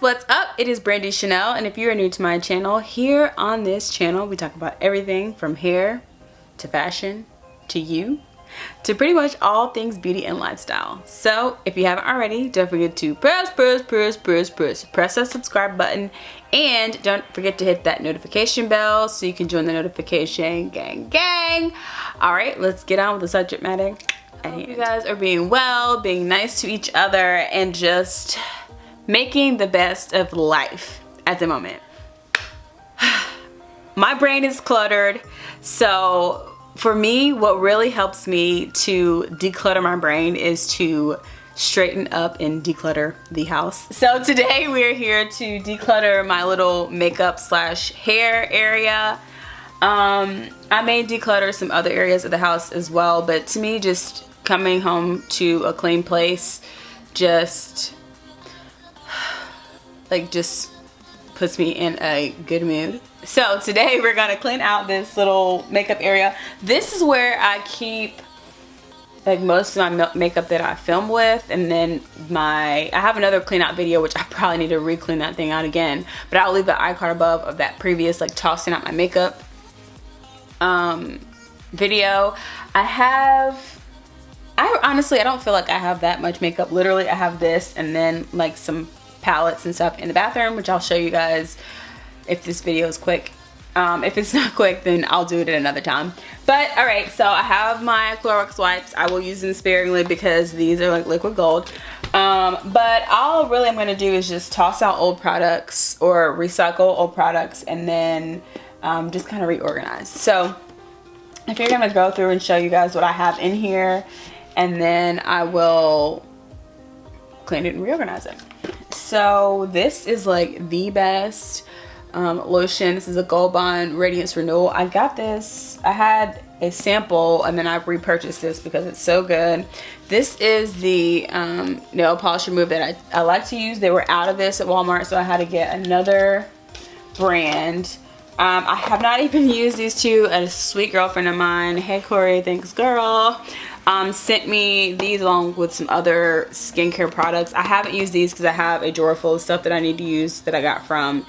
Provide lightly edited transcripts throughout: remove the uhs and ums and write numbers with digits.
what's up? It is Brandy Chanell, and if you are new to my channel, here on this channel we talk about everything from hair to fashion to you to pretty much all things beauty and lifestyle. So if you haven't already, don't forget to press that subscribe button, and don't forget to hit that notification bell so you can join the notification gang. All right, let's get on with the subject matter. I hope you guys are being well, being nice to each other, and just making the best of life at the moment. My brain is cluttered, so for me, what really helps me to declutter my brain is to straighten up and declutter the house. So today we're here to declutter my little makeup slash hair area. I may declutter some other areas of the house as well, but to me, just coming home to a clean place just puts me in a good mood. So today we're gonna clean out this little makeup area. This is where I keep like most of my makeup that I film with, and then I have another clean out video which I probably need to re-clean that thing out again, but I'll leave the icon above of that previous like tossing out my makeup video. I honestly don't feel like I have that much makeup. Literally I have this and then like some palettes and stuff in the bathroom, which I'll show you guys if this video is quick. If it's not quick, then I'll do it at another time. But all right, so I have my Clorox wipes. I will use them sparingly because these are like liquid gold. But all really I'm gonna do is just toss out old products or recycle old products, and then just kind of reorganize. So if you're gonna go through and show you guys what I have in here, and then I will clean it and reorganize it. So this is like the best lotion. This is a Gold Bond Radiance Renewal. I got this, I had a sample and then I repurchased this because it's so good. This is the nail polish remover that I like to use. They were out of this at Walmart, so I had to get another brand. I have not even used these two. A sweet girlfriend of mine, hey Corey, thanks girl, sent me these along with some other skincare products. I haven't used these because I have a drawer full of stuff that I need to use that I got from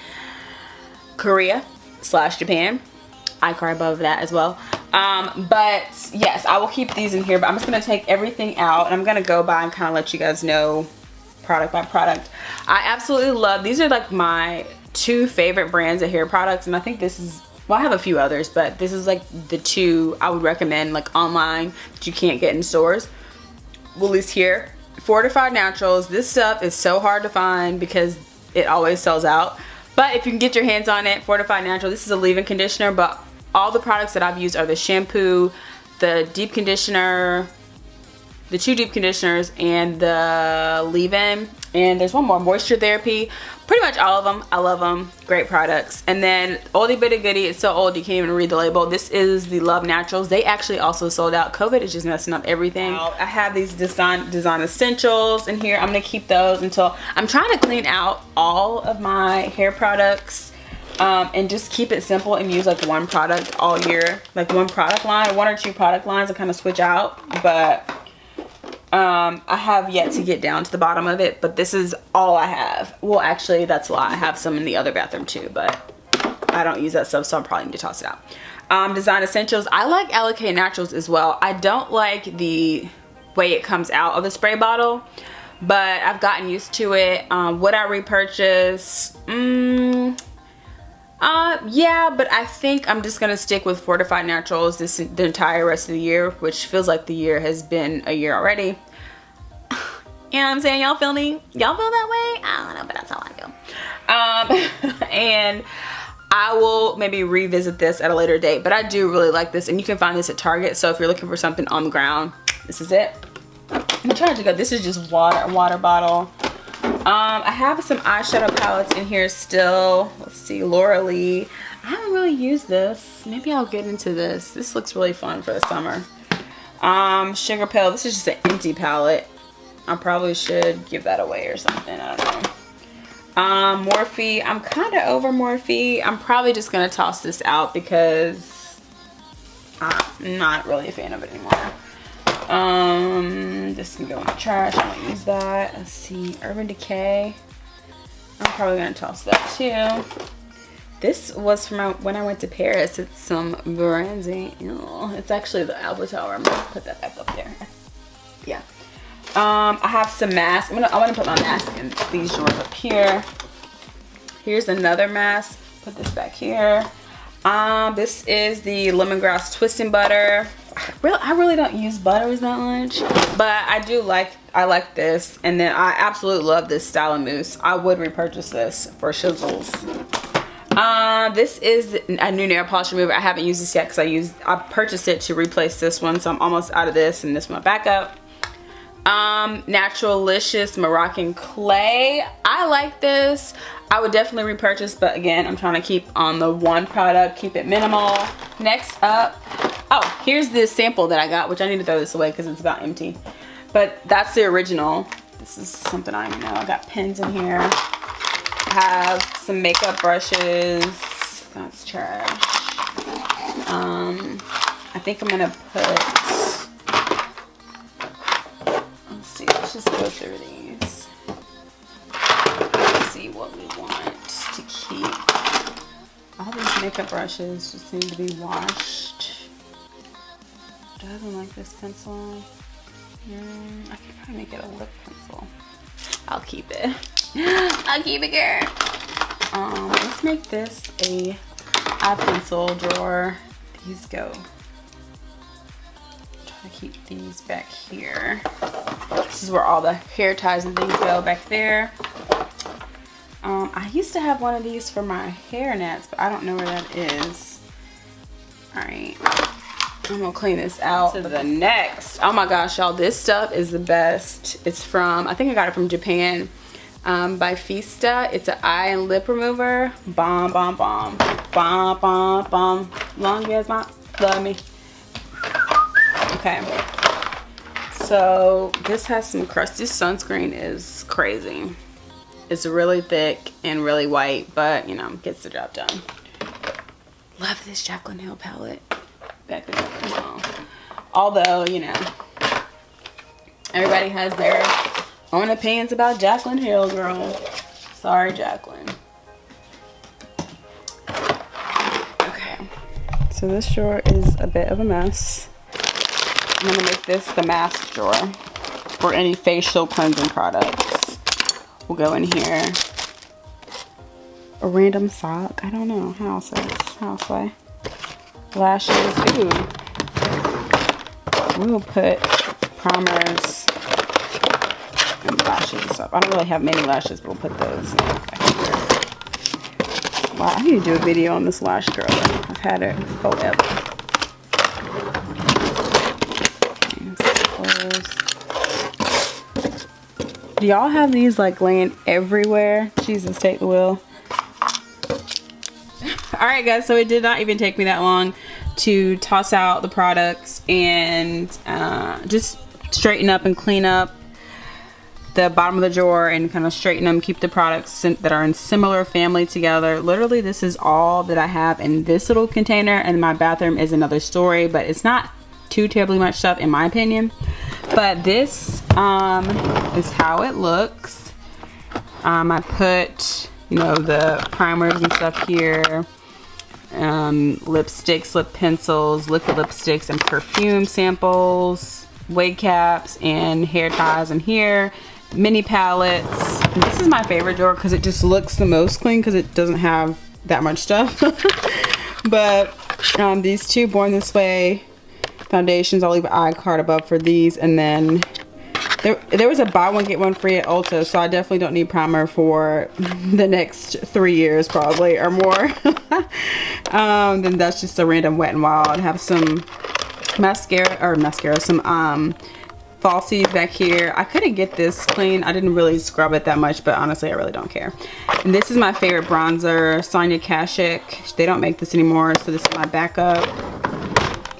Korea / Japan. Icon above that as well. But yes, I will keep these in here, but I'm just going to take everything out and I'm going to go by and kind of let you guys know product by product. I absolutely love, these are like my two favorite brands of hair products, and I think this is, well, I have a few others, but this is like the two I would recommend like online that you can't get in stores. Woolies here. Fortified Naturals. This stuff is so hard to find because it always sells out. But if you can get your hands on it, Fortified Natural. This is a leave-in conditioner, but all the products that I've used are the shampoo, the deep conditioner, the two deep conditioners, and the leave-in. And there's one more, Moisture Therapy. Pretty much all of them. I love them. Great products. And then oldie but a goodie. It's so old you can't even read the label. This is the Love Naturals. They actually also sold out. COVID is just messing up everything. I have these design essentials in here. I'm going to keep those until I'm trying to clean out all of my hair products and just keep it simple and use like one product all year. Like one product line, one or two product lines, and kind of switch out. But I have yet to get down to the bottom of it, but this is all I have. Well, actually, that's a lie. I have some in the other bathroom too, but I don't use that stuff, so I probably need to toss it out. Design essentials. I like Allocate Naturals as well. I don't like the way it comes out of the spray bottle, but I've gotten used to it. Would I repurchase? Yeah, but I think I'm just gonna stick with Fortified Naturals the entire rest of the year, which feels like the year has been a year already. You know what I'm saying? Y'all feel me? Y'all feel that way? I don't know, but that's how I feel. And I will maybe revisit this at a later date, but I do really like this, and you can find this at Target. So if you're looking for something on the ground, this is it. I'm trying to go. This is just water bottle. I have some eyeshadow palettes in here still. Let's see, Laura Lee. I haven't really used this. Maybe I'll get into this. This looks really fun for the summer. Sugar Pill. This is just an empty palette. I probably should give that away or something. I don't know. Morphe. I'm kind of over Morphe. I'm probably just going to toss this out because I'm not really a fan of it anymore. This can go in the trash. I don't use that. Let's see, Urban Decay. probably gonna toss that too. This was from when I went to Paris. It's some Brandy. It's actually the Alba Tower. I'm gonna put that back up there. Yeah. I have some masks. I want to put my mask in these drawers up here. Here's another mask. Put this back here. This is the Lemongrass Twisting Butter. I really don't use butters that much, but I like this. And then I absolutely love this Styling Mousse. I would repurchase this for shizzles. This is a new nail polish remover. I haven't used this yet because I purchased it to replace this one, so I'm almost out of this, and this one back up. Naturalicious Moroccan Clay. I like this. I would definitely repurchase, but again, I'm trying to keep on the one product, keep it minimal. Next up, oh, here's this sample that I got, which I need to throw this away because it's about empty. But that's the original. This is something I don't know. I got pens in here. I have some makeup brushes. That's trash. I think I'm gonna put, let's see, let's just go through these. Let's see what we want to keep. All these makeup brushes just need to be washed. Do I even like this pencil? I could probably make it a lip pencil. I'll keep it. I'll keep it, girl. Let's make this a eye pencil drawer. These go. Try to keep these back here. This is where all the hair ties and things go, back there. I used to have one of these for my hair nets, but I don't know where that is. All right. I'm gonna clean this out. To the next, oh my gosh, y'all, this stuff is the best. It's from, I think I got it from Japan, by Fista. It's an eye and lip remover. Bomb, bomb, bomb, bomb, bomb, bomb. Long as my love me. Okay, so this has some crust. This sunscreen is crazy. It's really thick and really white, but you know, gets the job done. Love this Jaclyn Hill palette. Back there. Although, you know, everybody has their own opinions about Jaclyn Hill, girl. Sorry, Jaclyn. Okay, so this drawer is a bit of a mess. I'm gonna make this the mask drawer for any facial cleansing products. We'll go in here. A random sock. I don't know. Houseway. Lashes. Ooh. We'll put primers and lashes and stuff. I don't really have many lashes, but we'll put those back here. Wow, I need to do a video on this lash curler. I've had it forever. Do y'all have these like laying everywhere? Jesus, take the wheel. Alright guys, so it did not even take me that long to toss out the products and just straighten up and clean up the bottom of the drawer and kind of straighten them, keep the products that are in similar family together. Literally, this is all that I have in this little container, and my bathroom is another story, but it's not too terribly much stuff in my opinion. But this is how it looks. I put, you know, the primers and stuff here. Lipsticks, lip pencils, liquid lipsticks, and perfume samples, wig caps, and hair ties in here. Mini palettes. And this is my favorite drawer because it just looks the most clean because it doesn't have that much stuff. But these two Born This Way foundations, I'll leave an eye card above for these. And then there was a buy one get one free at Ulta, so I definitely don't need primer for the next 3 years probably or more. Then that's just a random Wet n Wild. I have some mascara, some falsies back here. I couldn't get this clean. I didn't really scrub it that much, but honestly I really don't care. And this is my favorite bronzer, Sonia Kashuk. They don't make this anymore, so this is my backup.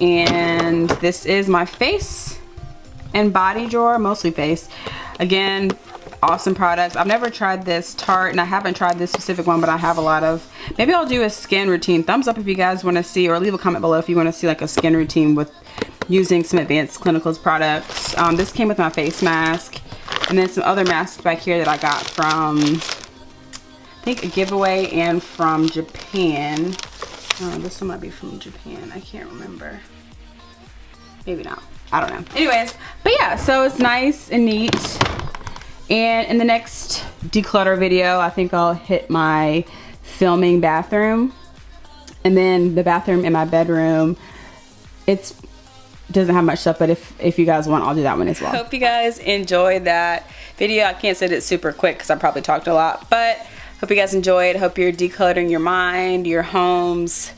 And this is my face and body drawer, mostly face. Again, awesome products. I've never tried this Tarte, and I haven't tried this specific one, but I have a lot of. Maybe I'll do a skin routine. Thumbs up if you guys want to see, or leave a comment below if you want to see like a skin routine with using some Advanced Clinicals products. This came with my face mask, and then some other masks back here that I got from think a giveaway and from Japan. Oh, this one might be from Japan. I can't remember. Maybe not. I don't know. Anyways, but yeah, so it's nice and neat. And in the next declutter video, I think I'll hit my filming bathroom. And then the bathroom in my bedroom, it doesn't have much stuff, but if you guys want, I'll do that one as well. Hope you guys enjoyed that video. I can't say it super quick because I probably talked a lot, but hope you guys enjoyed. Hope you're decluttering your mind, your homes,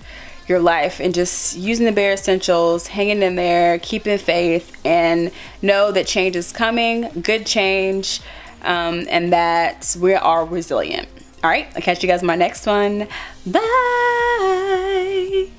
your life, and just using the bare essentials, hanging in there, keeping faith, and know that change is coming, good change, and that we are resilient. All right, I'll catch you guys in my next one. Bye.